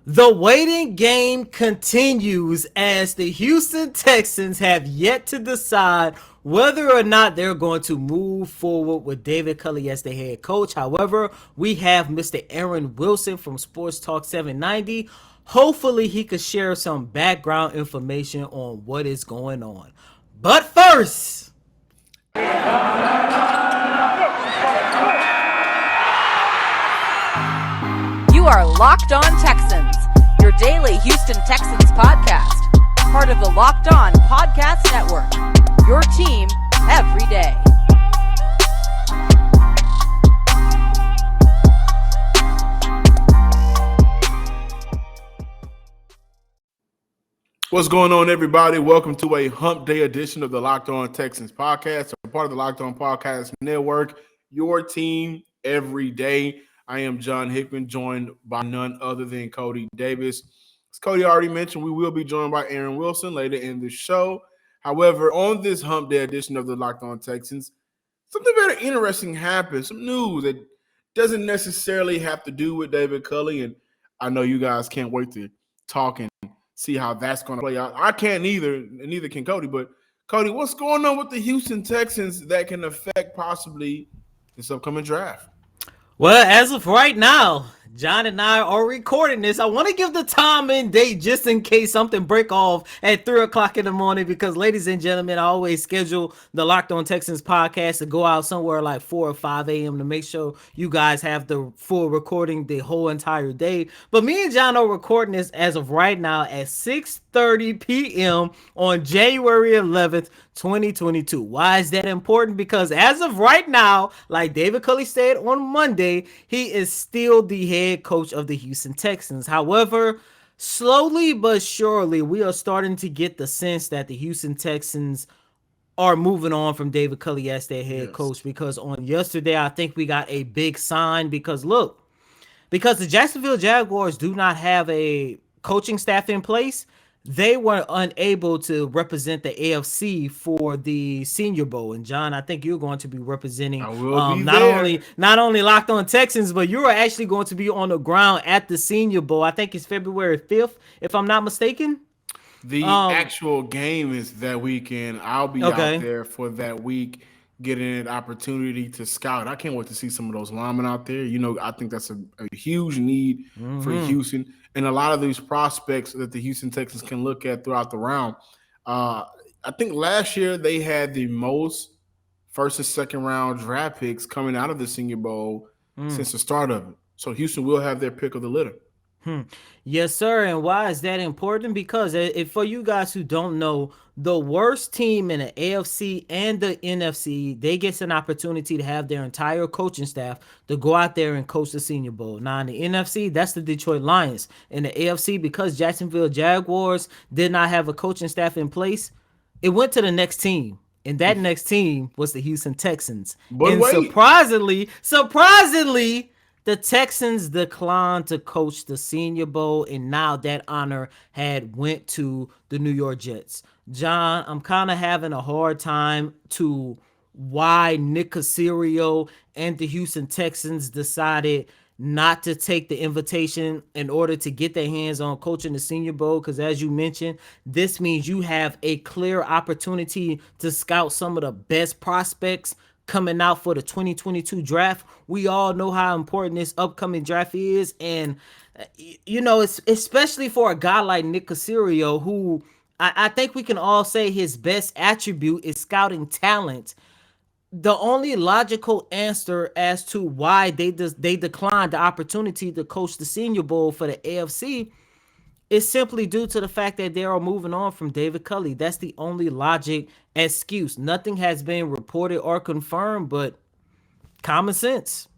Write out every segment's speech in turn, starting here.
The waiting game continues as the Houston Texans have yet to decide whether or not they're going to move forward with David Culley as the head coach. However, we have Mr. Aaron Wilson from Sports Talk 790. Hopefully, he could share some background information on what is going on. But first, You are Locked On Texans, your daily Houston Texans podcast. Part of the Locked On Podcast Network, your team every day. What's going on, everybody? Welcome to a hump day edition of the Locked On Texans podcast, a part of the Locked On Podcast Network, your team every day. I am John Hickman, joined by none other than Cody Davis. As Cody already mentioned, we will be joined by Aaron Wilson later in the show. However, on this hump day edition of the Locked On Texans, something very interesting happened, some news that doesn't necessarily have to do with David Culley, and I know you guys can't wait to talk and see how that's going to play out. I can't either, and neither can Cody. But, Cody, what's going on with the Houston Texans that can affect possibly this upcoming draft? well, as of right now, John and I are recording this. I want to give the time and date just in case something break off at 3 o'clock in the morning because, ladies and gentlemen, I always schedule the Locked On Texans podcast to go out somewhere like 4 or 5 a.m. to make sure you guys have the full recording the whole entire day. But me and John are recording this as of right now at 6:30 p.m. on January 11th, 2022. Why is that important? Because as of right now, like David Culley said on Monday, he is still the head coach of the Houston Texans. However, slowly but surely, we are starting to get the sense that the Houston Texans are moving on from David Culley as their head coach, because on yesterday, I think we got a big sign because because the Jacksonville Jaguars do not have a coaching staff in place, they were unable to represent the AFC for the Senior Bowl. And John, I think you're going to be representing not only Locked On Texans, but you're actually going to be on the ground at the Senior Bowl. I think it's February 5th, if I'm not mistaken. The actual game is that weekend. I'll be out there for that week, getting an opportunity to scout. I can't wait to see some of those linemen out there. You know, I think that's a huge need for Houston. And a lot of these prospects that the Houston Texans can look at throughout the round. I think last year they had the most first and second round draft picks coming out of the Senior Bowl since the start of it. So Houston will have their pick of the litter. Yes, sir. And why is that important? Because if for you guys who don't know, the worst team in the AFC and the NFC, they get an opportunity to have their entire coaching staff to go out there and coach the Senior Bowl. Now, in the NFC, that's the Detroit Lions. In the AFC, because Jacksonville Jaguars did not have a coaching staff in place, it went to the next team. And that next team was the Houston Texans. But surprisingly, the Texans declined to coach the Senior Bowl, and now that honor had went to the New York Jets. John, I'm kind of having a hard time to why Nick Caserio and the Houston Texans decided not to take the invitation in order to get their hands on coaching the Senior Bowl, because as you mentioned, this means you have a clear opportunity to scout some of the best prospects coming out for the 2022 draft. We all know how important this upcoming draft is, and you know, it's especially for a guy like Nick Caserio, who I think we can all say his best attribute is scouting talent. The only logical answer as to why they declined the opportunity to coach the Senior Bowl for the AFC is simply due to the fact that they are moving on from David Culley. That's the only logic excuse. Nothing has been reported or confirmed, but common sense.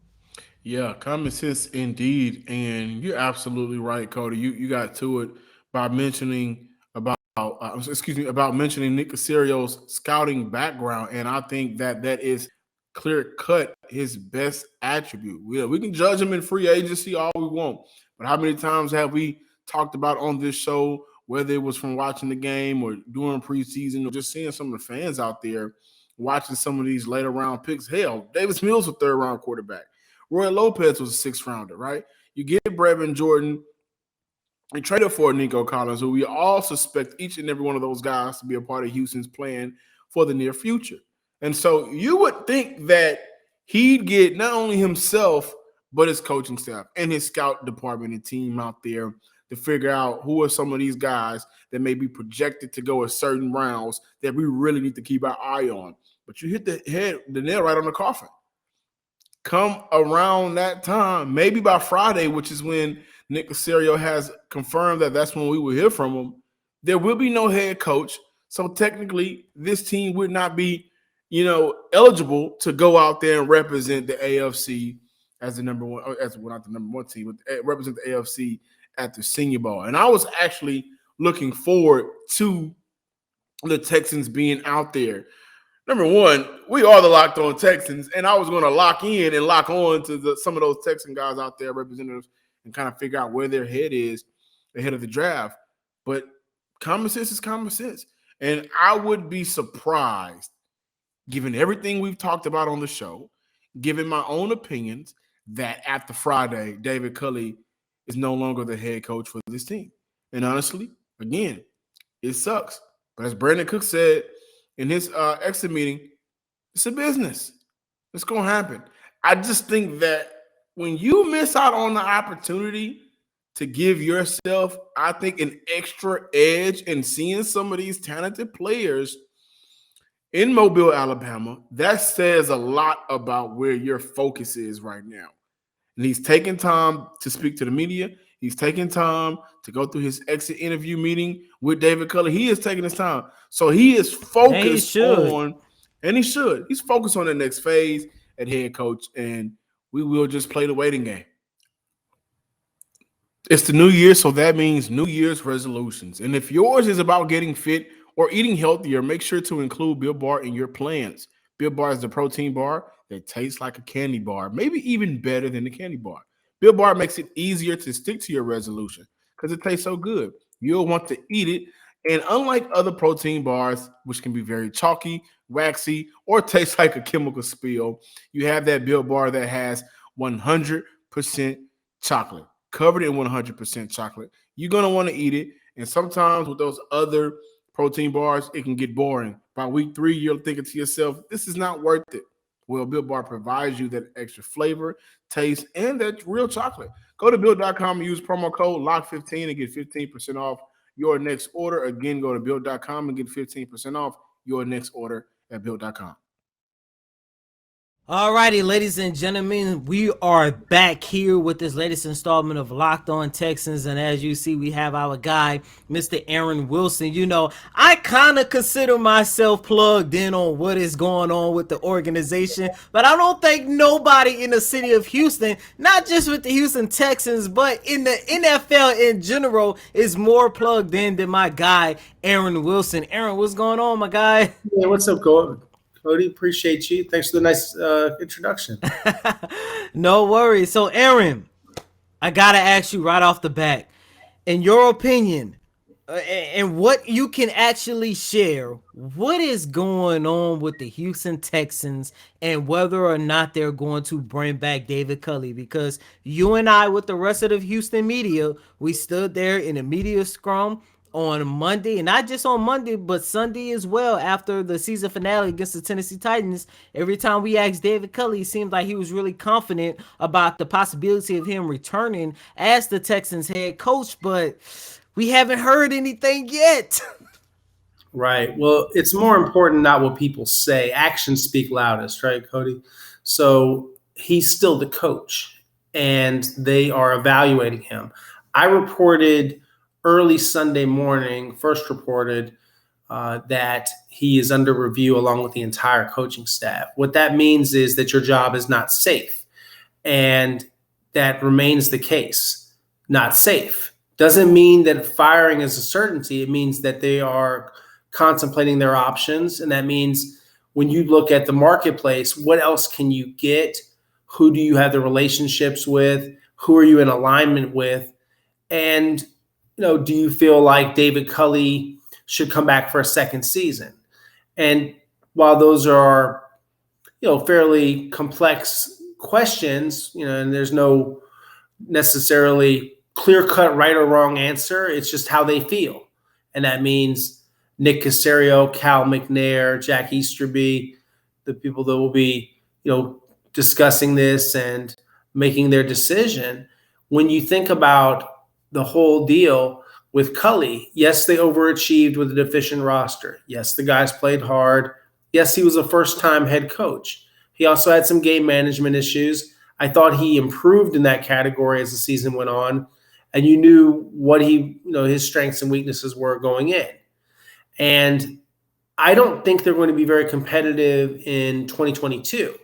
Yeah, common sense indeed. And you're absolutely right, Cody. You got to it by mentioning about mentioning Nick Caserio's scouting background, and I think that is clear cut his best attribute. We can judge him in free agency all we want, but how many times have we talked about on this show, whether it was from watching the game or during preseason or just seeing some of the fans out there watching some of these later round picks? Hell, Davis Mills was a third round quarterback. Roy Lopez was a sixth rounder, right? You get Brevin Jordan We traded for Nico Collins, who we all suspect each and every one of those guys to be a part of Houston's plan for the near future. And so you would think that he'd get not only himself, but his coaching staff and his scout department and team out there to figure out who are some of these guys that may be projected to go a certain rounds that we really need to keep our eye on. But you hit the nail right on the coffin. Come around that time, maybe by Friday, which is when Nick Caserio has confirmed that that's when we will hear from him, there will be no head coach. So technically, this team would not be, eligible to go out there and represent the AFC as the number one, not the number one team, but represent the AFC at the Senior Bowl. And I was actually looking forward to the Texans being out there. Number one, we are the Locked On Texans, and I was going to lock in and lock on to some of those Texan guys out there, representatives, and kind of figure out where their head is ahead of the draft. But common sense is common sense. And I would be surprised, given everything we've talked about on the show, given my own opinions, that after Friday, David Culley is no longer the head coach for this team. And honestly, again, it sucks. But as Brandon Cook said in his exit meeting, it's a business. It's going to happen. I just think that when you miss out on the opportunity to give yourself, I think, an extra edge in seeing some of these talented players in Mobile, Alabama, that says a lot about where your focus is right now. And he's taking time to speak to the media. He's taking time to go through his exit interview meeting with David Culley. He is taking his time. So he is focused on, and he should. He's focused on the next phase at head coach, and we will just play the waiting game. It's the new year, so that means New Year's resolutions. And if yours is about getting fit or eating healthier, make sure to include Built Bar in your plans. Built Bar is the protein bar that tastes like a candy bar, maybe even better than the candy bar. Built Bar makes it easier to stick to your resolution because it tastes so good. You'll want to eat it. And unlike other protein bars, which can be very chalky, waxy, or taste like a chemical spill, you have that Built Bar that has 100% chocolate, covered in 100% chocolate. You're going to want to eat it. And sometimes with those other protein bars, it can get boring. By week 3, you're thinking to yourself, this is not worth it. Well, Built Bar provides you that extra flavor, taste, and that real chocolate. Go to Built.com and use promo code LOCK15 and get 15% off your next order. Again, go to Built.com and get 15% off your next order at Built.com. All righty, ladies and gentlemen, we are back here with this latest installment of Locked On Texans, and as you see, we have our guy, Mr. Aaron Wilson. I kind of consider myself plugged in on what is going on with the organization, but I don't think nobody in the city of Houston, not just with the Houston Texans, but in the NFL in general, is more plugged in than my guy, Aaron Wilson. Aaron, what's going on, my guy? Yeah, what's up, Cody? Appreciate you. Thanks for the nice introduction. No worries. So, Aaron, I got to ask you right off the bat, in your opinion, and what you can actually share, what is going on with the Houston Texans and whether or not they're going to bring back David Culley? Because you and I, with the rest of the Houston media, we stood there in a media scrum on Monday, and not just on Monday, but Sunday as well, after the season finale against the Tennessee Titans. Every time we asked David Culley, it seemed like he was really confident about the possibility of him returning as the Texans head coach, but we haven't heard anything yet. Right. Well, it's more important not what people say. Actions speak loudest, right, Cody? So he's still the coach, and they are evaluating him. I reported early Sunday morning, first reported that he is under review along with the entire coaching staff. What that means is that your job is not safe, and that remains the case. Not safe. Doesn't mean that firing is a certainty. It means that they are contemplating their options, and that means when you look at the marketplace, what else can you get? Who do you have the relationships with? Who are you in alignment with? And do you feel like David Culley should come back for a second season? And while those are, fairly complex questions, and there's no necessarily clear-cut right or wrong answer. It's just how they feel. And that means Nick Caserio, Cal McNair, Jack Easterby, the people that will be, discussing this and making their decision. When you think about the whole deal with Culley, yes, they overachieved with a deficient roster. Yes, the guys played hard. Yes, he was a first-time head coach. He also had some game management issues. I thought he improved in that category as the season went on, and you knew what his strengths and weaknesses were going in. And I don't think they're going to be very competitive in 2022.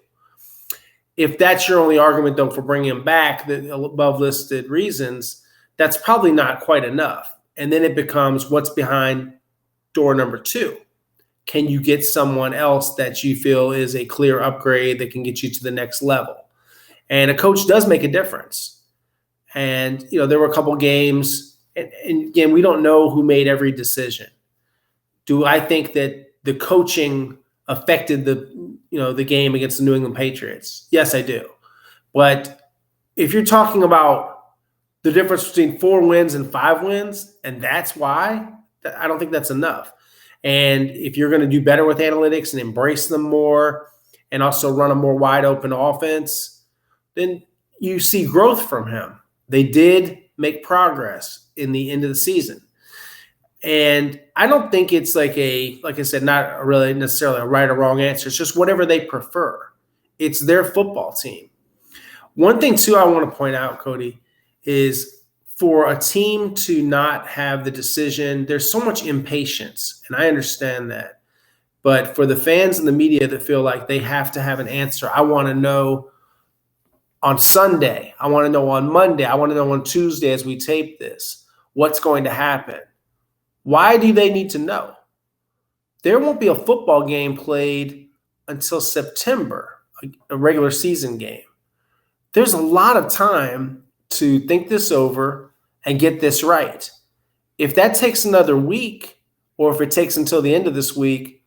If that's your only argument, though, for bringing him back, the above listed reasons, that's probably not quite enough. And then it becomes what's behind door number 2. Can you get someone else that you feel is a clear upgrade that can get you to the next level? And a coach does make a difference. And, there were a couple games, and again, we don't know who made every decision. Do I think that the coaching affected the game against the New England Patriots? Yes, I do. But if you're talking about the difference between 4 wins and 5 wins, and that's why, I don't think that's enough. And if you're going to do better with analytics and embrace them more and also run a more wide open offense, then you see growth from him. They did make progress in the end of the season. And I don't think it's like I said, not really necessarily a right or wrong answer. It's just whatever they prefer. It's their football team. One thing, too, I want to point out, Cody, is for a team to not have the decision, there's so much impatience, and I understand that. But for the fans and the media that feel like they have to have an answer, I want to know on Sunday. I want to know on Monday. I want to know on Tuesday as we tape this what's going to happen. Why do they need to know? There won't be a football game played until September, a regular season game. There's a lot of time to think this over and get this right. If that takes another week, or if it takes until the end of this week,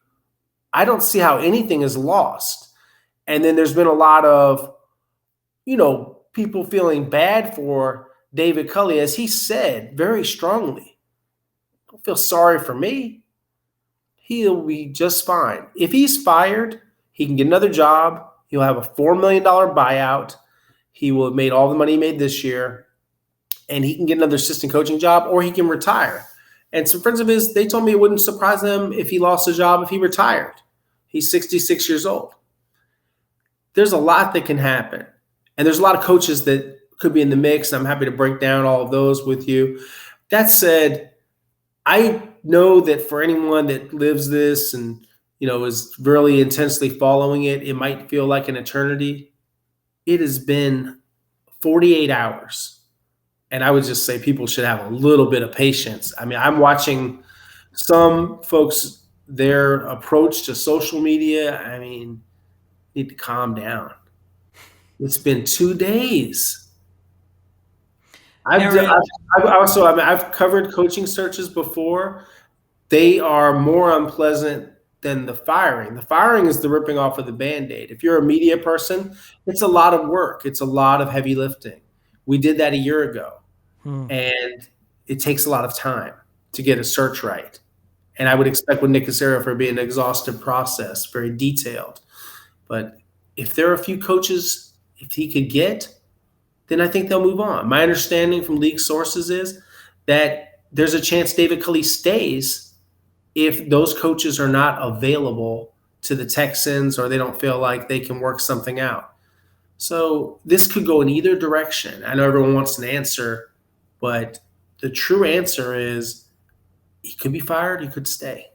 I don't see how anything is lost. And then there's been a lot of, people feeling bad for David Culley, as he said very strongly. Don't feel sorry for me. He'll be just fine. If he's fired, he can get another job. He'll have a $4 million buyout. He will have made all the money he made this year, and he can get another assistant coaching job, or he can retire. And some friends of his, they told me it wouldn't surprise them if he lost his job if he retired. He's 66 years old. There's a lot that can happen. And there's a lot of coaches that could be in the mix, and I'm happy to break down all of those with you. That said, I know that for anyone that lives this and, is really intensely following it, it might feel like an eternity. It has been 48 hours. And I would just say people should have a little bit of patience. I mean, I'm watching some folks, their approach to social media, need to calm down. It's been 2 days. I've covered coaching searches before. They are more unpleasant than the firing. The firing is the ripping off of the Band-Aid. If you're a media person, it's a lot of work. It's a lot of heavy lifting. We did that a year ago. And it takes a lot of time to get a search right. And I would expect with Nick Caserio for it being an exhaustive process, very detailed. But if there are a few coaches, if he could get, then I think they'll move on. My understanding from league sources is that there's a chance David Culley stays if those coaches are not available to the Texans or they don't feel like they can work something out. So this could go in either direction. I know everyone wants an answer, but the true answer is he could be fired, he could stay.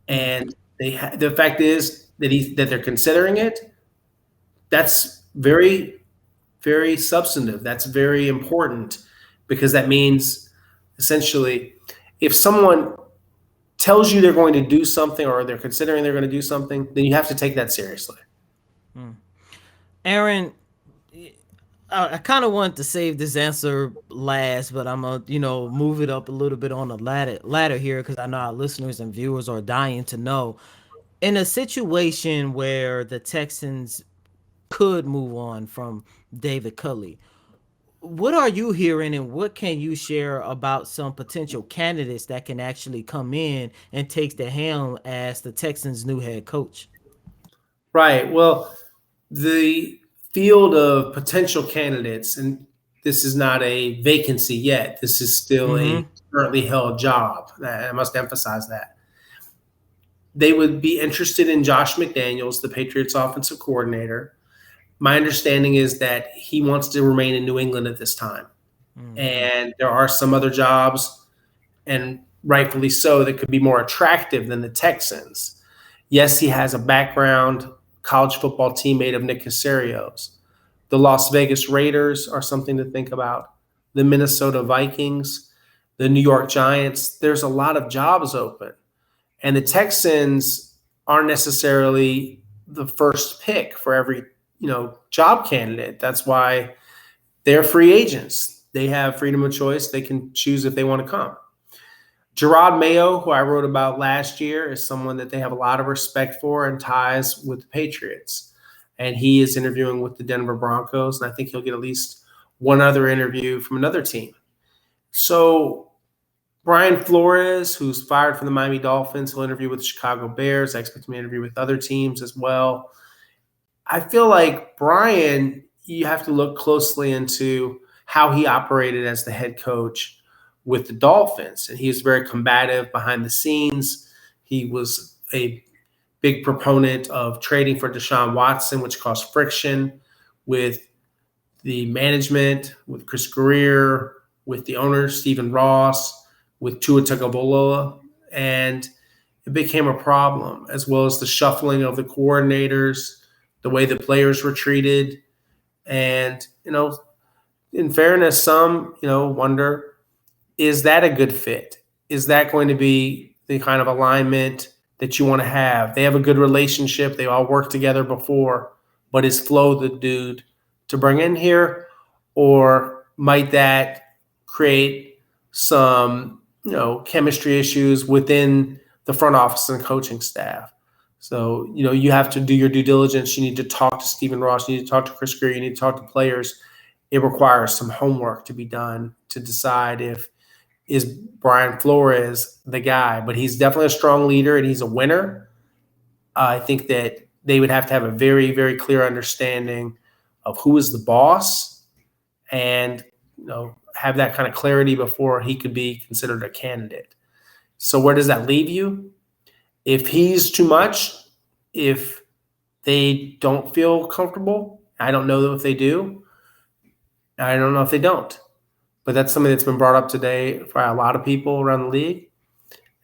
And the fact is that they're considering it. That's very, very substantive. That's very important, because that means essentially if someone tells you they're going to do something or they're considering they're going to do something, then you have to take that seriously. Aaron, I kind of want to save this answer last, but I'm going to, move it up a little bit on the ladder here, because I know our listeners and viewers are dying to know. In a situation where the Texans could move on from David Culley, what are you hearing, and what can you share about some potential candidates that can actually come in and take the helm as the Texans' new head coach? Right. Well, the field of potential candidates, and this is not a vacancy yet. This is still a Mm-hmm. currently held job. I must emphasize that. They would be interested in Josh McDaniels, the Patriots offensive coordinator. My understanding is that he wants to remain in New England at this time. Mm-hmm. And there are some other jobs, and rightfully so, that could be more attractive than the Texans. Yes, he has a background college football teammate of Nick Caserio's. The Las Vegas Raiders are something to think about. The Minnesota Vikings, the New York Giants. There's a lot of jobs open. And the Texans aren't necessarily the first pick for every, job candidate. That's why they're free agents. They have freedom of choice. They can choose if they want to come. Gerard Mayo, who I wrote about last year, is someone that they have a lot of respect for and ties with the Patriots. And he is interviewing with the Denver Broncos, and I think he'll get at least one other interview from another team. So Brian Flores, who's fired from the Miami Dolphins, he'll interview with the Chicago Bears. I expect him to interview with other teams as well. I feel like Brian, you have to look closely into how he operated as the head coach with the Dolphins. And he was very combative behind the scenes. He was a big proponent of trading for Deshaun Watson, which caused friction with the management, with Chris Greer, with the owner, Stephen Ross, with Tua Tagovailoa. And it became a problem, as well as the shuffling of the coordinators, the way the players were treated. And, in fairness, some, wonder, is that a good fit? Is that going to be the kind of alignment that you want to have? They have a good relationship. They all worked together before, but is Flo the dude to bring in here? Or might that create some, chemistry issues within the front office and coaching staff? So, you have to do your due diligence. You need to talk to Stephen Ross. You need to talk to Chris Greer. You need to talk to players. It requires some homework to be done to decide if is Brian Flores the guy. But he's definitely a strong leader, and he's a winner. I think that they would have to have a very, very clear understanding of who is the boss, and have that kind of clarity before he could be considered a candidate. So where does that leave you? If he's too much, if they don't feel comfortable, I don't know if they do. I don't know if they don't. But that's something that's been brought up today by a lot of people around the league.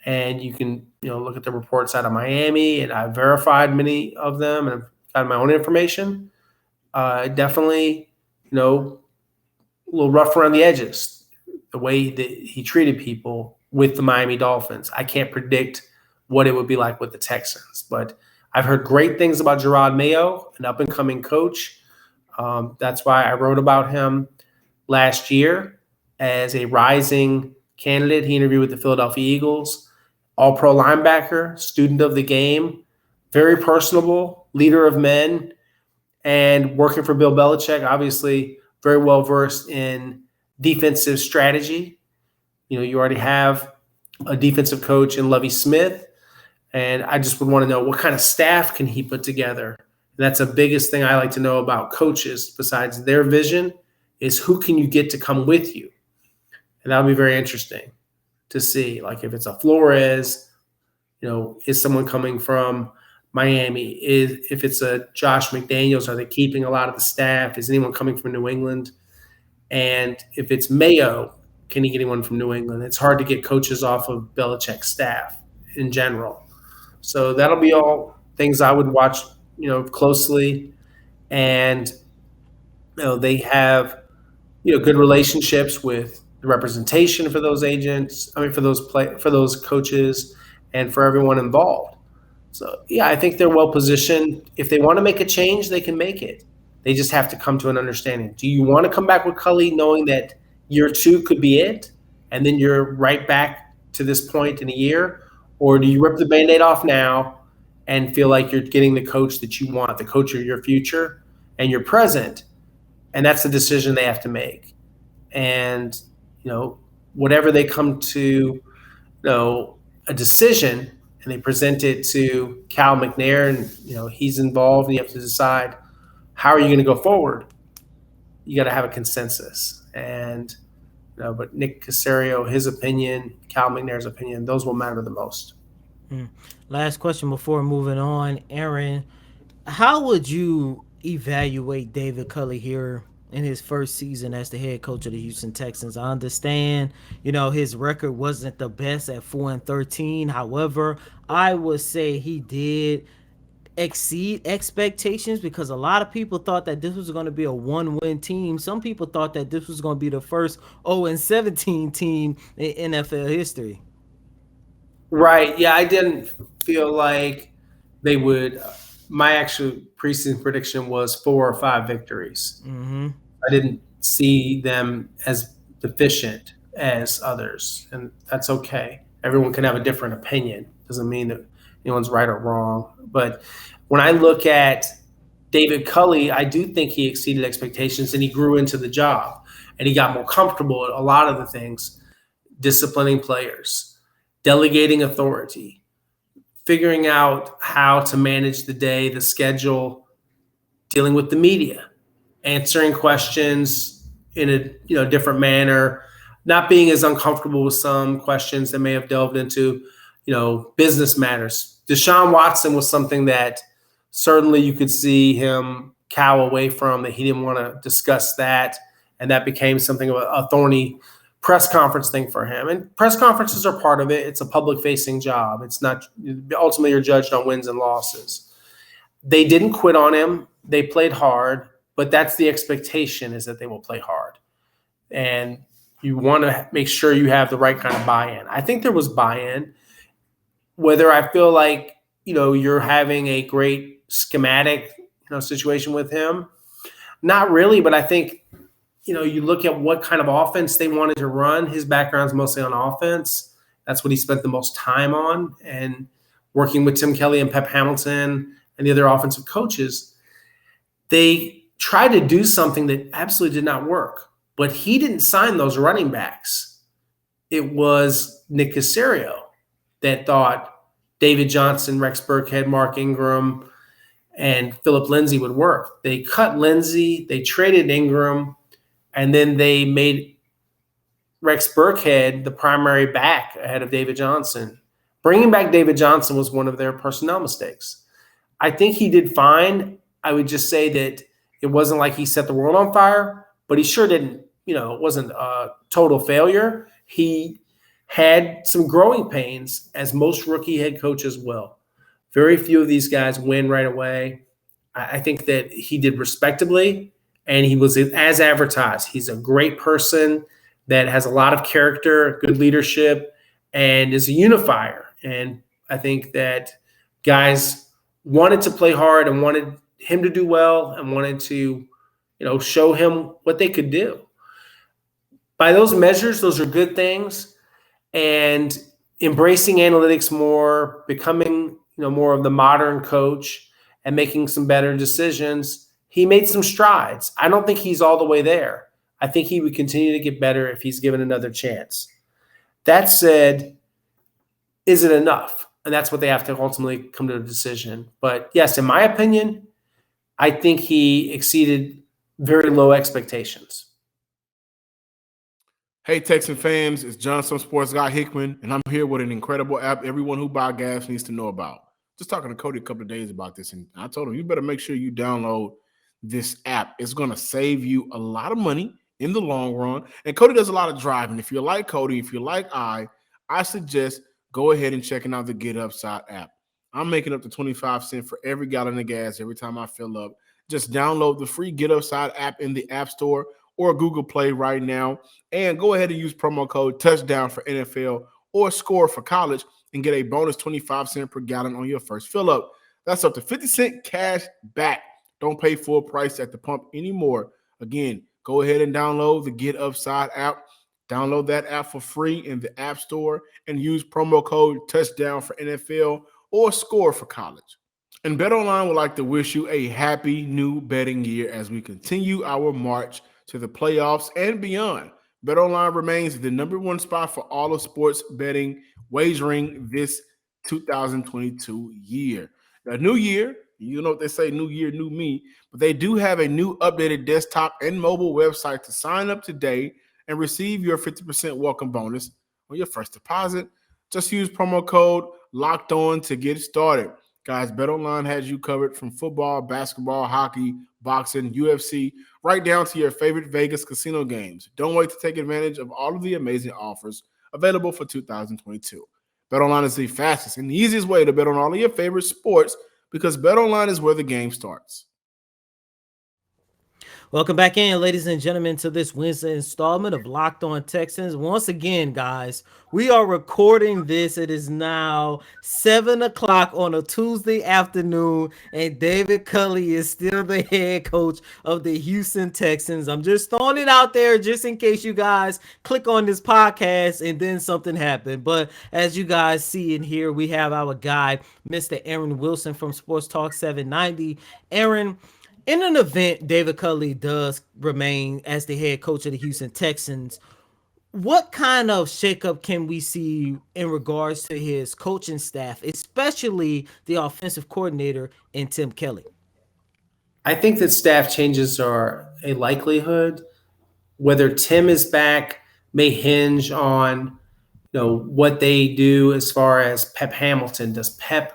And you can, look at the reports out of Miami, and I've verified many of them, and I've got my own information. Definitely, a little rough around the edges, the way that he treated people with the Miami Dolphins. I can't predict what it would be like with the Texans, but I've heard great things about Gerard Mayo, an up-and-coming coach. That's why I wrote about him last year as a rising candidate. He interviewed with the Philadelphia Eagles, all-pro linebacker, student of the game, very personable, leader of men, and working for Bill Belichick, obviously very well-versed in defensive strategy. You already have a defensive coach in Lovie Smith, and I just would want to know what kind of staff can he put together. And that's the biggest thing I like to know about coaches, besides their vision, is who can you get to come with you? And that'll be very interesting to see. Like if it's a Flores, is someone coming from Miami? If it's a Josh McDaniels, are they keeping a lot of the staff? Is anyone coming from New England? And if it's Mayo, can he get anyone from New England? It's hard to get coaches off of Belichick's staff in general. So that'll be all things I would watch, closely. And, they have, good relationships with the representation for those agents. For those coaches, and for everyone involved. So yeah, I think they're well positioned. If they want to make a change, they can make it. They just have to come to an understanding. Do you want to come back with Culley knowing that year 2 could be it, and then you're right back to this point in a year? Or do you rip the Band-Aid off now and feel like you're getting the coach that you want, the coach of your future and your present? And that's the decision they have to make. and whatever they come to, a decision, and they present it to Cal McNair, and he's involved, and you have to decide how are you going to go forward. You got to have a consensus, and but Nick Caserio, his opinion, Cal McNair's opinion, those will matter the most. Last question before moving on, Aaron. How would you evaluate David Culley here in his first season as the head coach of the Houston Texans? I understand, his record wasn't the best at 4-13. However, I would say he did exceed expectations because a lot of people thought that this was going to be a one-win team. Some people thought that this was going to be the first 0-17 team in NFL history. Right. Yeah, I didn't feel like they would. My actual preseason prediction was 4 or 5 victories. I didn't see them as deficient as others, and that's okay. Everyone can have a different opinion. Doesn't mean that anyone's right or wrong. But when I look at David Culley, I do think he exceeded expectations, and he grew into the job, and he got more comfortable at a lot of the things, disciplining players, delegating authority, figuring out how to manage the day, the schedule, dealing with the media, answering questions in a different manner, not being as uncomfortable with some questions that may have delved into business matters. Deshaun Watson was something that certainly you could see him cow away from, that he didn't want to discuss that, and that became something of a thorny press conference thing for him. And press conferences are part of it. It's a public-facing job. It's not ultimately you're judged on wins and losses. They didn't quit on him. They played hard, but that's the expectation, is that they will play hard. And you want to make sure you have the right kind of buy-in. I think there was buy-in. Whether I feel like, you're having a great schematic, situation with him, not really, but I think, you look at what kind of offense they wanted to run. His background's mostly on offense. That's what he spent the most time on, and working with Tim Kelly and Pep Hamilton and the other offensive coaches. They tried to do something that absolutely did not work, but he didn't sign those running backs. It was Nick Caserio that thought David Johnson, Rex Burkhead, Mark Ingram, and Philip Lindsay would work. They cut Lindsay, they traded Ingram, and then they made Rex Burkhead the primary back ahead of David Johnson. Bringing back David Johnson was one of their personnel mistakes. I think he did fine. I would just say that it wasn't like he set the world on fire, but he sure didn't, it wasn't a total failure. He had some growing pains, as most rookie head coaches will. Very few of these guys win right away. I think that he did respectably, and he was as advertised. He's a great person that has a lot of character, good leadership, and is a unifier. And I think that guys wanted to play hard and wanted him to do well and wanted to, show him what they could do. By those measures, those are good things. And embracing analytics more, becoming, more of the modern coach and making some better decisions, he made some strides. I don't think he's all the way there. I think he would continue to get better if he's given another chance. That said, is it enough? And that's what they have to ultimately come to a decision. But yes, in my opinion, I think he exceeded very low expectations. Hey, Texan fans, it's Johnson Sports Guy Hickman, and I'm here with an incredible app everyone who buys gas needs to know about. Just talking to Cody a couple of days about this, and I told him, you better make sure you download this app. It's going to save you a lot of money in the long run. And Cody does a lot of driving. If you're like Cody, if you're like I suggest go ahead and checking out the Get Upside app. I'm making up to 25 cents for every gallon of gas every time I fill up. Just download the free Get Upside app in the App Store or Google Play right now, and go ahead and use promo code touchdown for NFL or score for college and get a bonus 25 cents per gallon on your first fill up. That's up to 50 cent cash back. Don't pay full price at the pump anymore. Again, go ahead and download the Get Upside app. Download that app for free in the App Store and use promo code touchdown for NFL or score for college. And BetOnline would like to wish you a happy new betting year as we continue our march to the playoffs and beyond. BetOnline remains the number one spot for all of sports betting wagering this 2022 year. The new year, you know what they say, new year, new me, but they do have a new updated desktop and mobile website to sign up today and receive your 50% welcome bonus on your first deposit. Just use promo code Locked On to get started. Guys, BetOnline has you covered from football, basketball, hockey, boxing, UFC, right down to your favorite Vegas casino games. Don't wait to take advantage of all of the amazing offers available for 2022. BetOnline is the fastest and the easiest way to bet on all of your favorite sports because BetOnline is where the game starts. Welcome back in, ladies and gentlemen, to this Wednesday installment of Locked On Texans. Once again, guys, we are recording this. It is now 7 o'clock on a Tuesday afternoon, and David Culley is still the head coach of the Houston Texans. I'm just throwing it out there just in case you guys click on this podcast and then something happened. But as you guys see in here, we have our guy, Mr. Aaron Wilson from Sports Talk 790. Aaron, in an event, David Culley does remain as the head coach of the Houston Texans. What kind of shakeup can we see in regards to his coaching staff, especially the offensive coordinator and Tim Kelly? I think that staff changes are a likelihood. Whether Tim is back may hinge on what they do as far as Pep Hamilton. Does Pep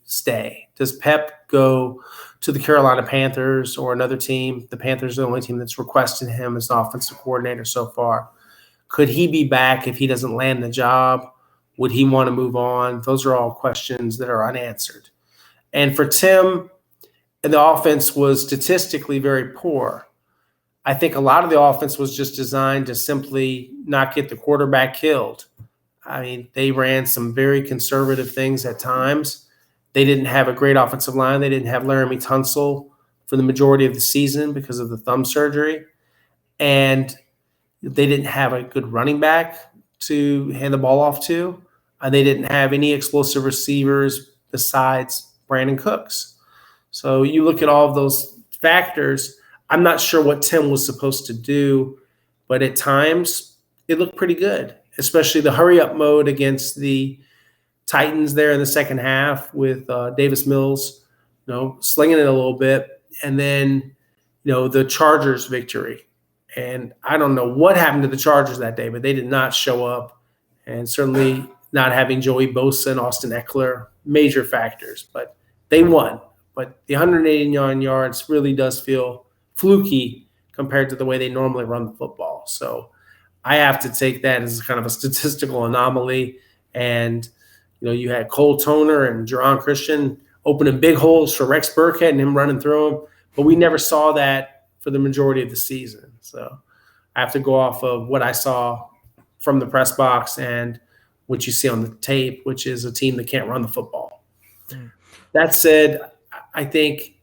stay? Does Pep go to the Carolina Panthers or another team? The Panthers are the only team that's requested him as the offensive coordinator so far. Could he be back if he doesn't land the job? Would he want to move on? Those are all questions that are unanswered. And for Tim, the offense was statistically very poor. I think a lot of the offense was just designed to simply not get the quarterback killed. I mean, they ran some very conservative things at times. They didn't have a great offensive line. They didn't have Laramie Tunsil for the majority of the season because of the thumb surgery. And they didn't have a good running back to hand the ball off to. They didn't have any explosive receivers besides Brandon Cooks. So you look at all of those factors, I'm not sure what Tim was supposed to do, but at times it looked pretty good, especially the hurry-up mode against the Titans there in the second half with Davis Mills, slinging it a little bit. And then, the Chargers victory. And I don't know what happened to the Chargers that day, but they did not show up. And certainly not having Joey Bosa and Austin Eckler, major factors. But they won. But the 189 yards really does feel fluky compared to the way they normally run the football. So I have to take that as kind of a statistical anomaly. And you had Cole Toner and Jerron Christian opening big holes for Rex Burkhead and him running through them. But we never saw that for the majority of the season. So I have to go off of what I saw from the press box and what you see on the tape, which is a team that can't run the football. That said, I think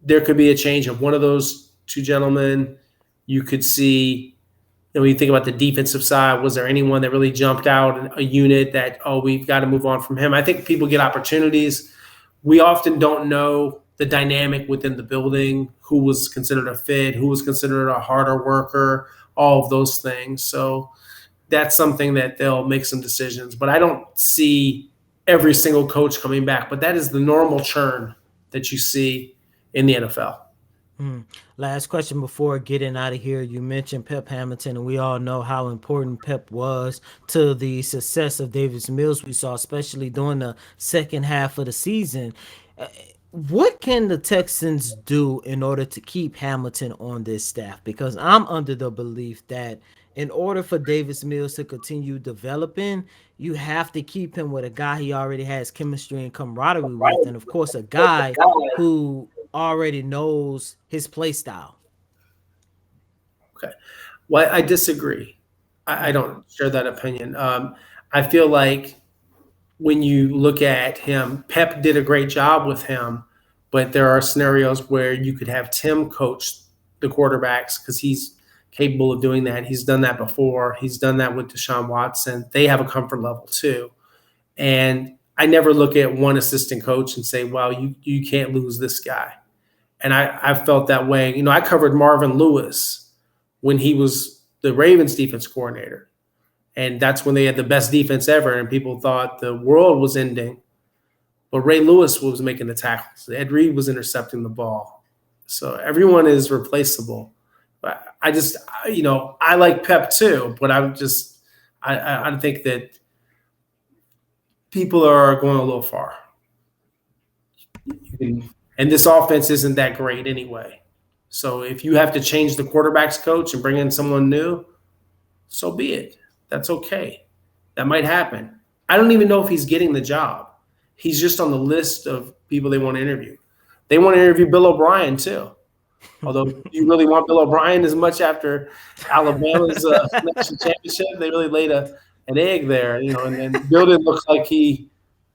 there could be a change of one of those two gentlemen. You could see when you think about the defensive side, was there anyone that really jumped out, a unit that, we've got to move on from him? I think people get opportunities. We often don't know the dynamic within the building, who was considered a fit, who was considered a harder worker, all of those things. So that's something that they'll make some decisions. But I don't see every single coach coming back. But that is the normal churn that you see in the NFL. Last question before getting out of here. You mentioned Pep Hamilton, and we all know how important Pep was to the success of Davis Mills we saw, especially during the second half of the season. What can the Texans do in order to keep Hamilton on this staff? Because I'm under the belief that in order for Davis Mills to continue developing, you have to keep him with a guy he already has chemistry and camaraderie with, and of course a guy who already knows his play style. Okay. Well, I disagree. I don't share that opinion. I feel like when you look at him, Pep did a great job with him, but there are scenarios where you could have Tim coach the quarterbacks because he's capable of doing that. He's done that before. He's done that with Deshaun Watson. They have a comfort level too. And I never look at one assistant coach and say, wow, you can't lose this guy. And I felt that way. I covered Marvin Lewis when he was the Ravens defense coordinator. And that's when they had the best defense ever, and people thought the world was ending. But Ray Lewis was making the tackles. Ed Reed was intercepting the ball. So everyone is replaceable. I just, I like Pep too, but I think that people are going a little far. And this offense isn't that great anyway. So if you have to change the quarterback's coach and bring in someone new, so be it. That's okay. That might happen. I don't even know if he's getting the job. He's just on the list of people they want to interview. They want to interview Bill O'Brien too. Although you really want Bill O'Brien as much after Alabama's national championship, they really laid an egg there, and Bill didn't look like he,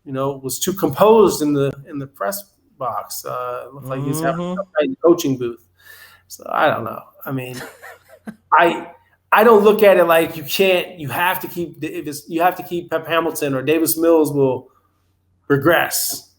was too composed in the press box. It looked like he's having a tough night in the coaching booth. So I don't know. I mean, I don't look at it like you have to keep Pep Hamilton or Davis Mills will regress.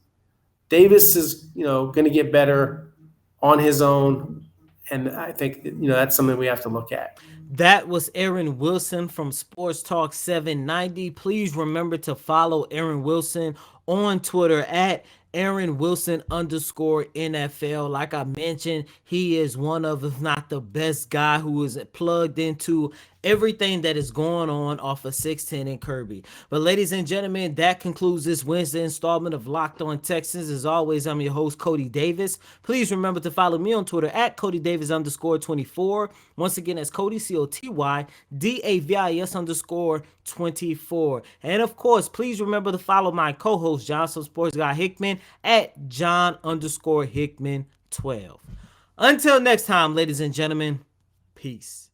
Davis is, going to get better on his own. And I think, that's something we have to look at. That was Aaron Wilson from Sports Talk 790. Please remember to follow Aaron Wilson on Twitter at Aaron Wilson _NFL. Like I mentioned, he is one of, if not the best guy who is plugged into everything that is going on off of 610 and Kirby. But ladies and gentlemen, that concludes this Wednesday installment of Locked On Texans. As always, I'm your host, Cody Davis. Please remember to follow me on Twitter at Cody Davis _24. Once again, that's Cody, COTY DAVIS _24. And of course, please remember to follow my co-host, John Sports Guy Hickman at John _Hickman 12. Until next time, ladies and gentlemen, peace.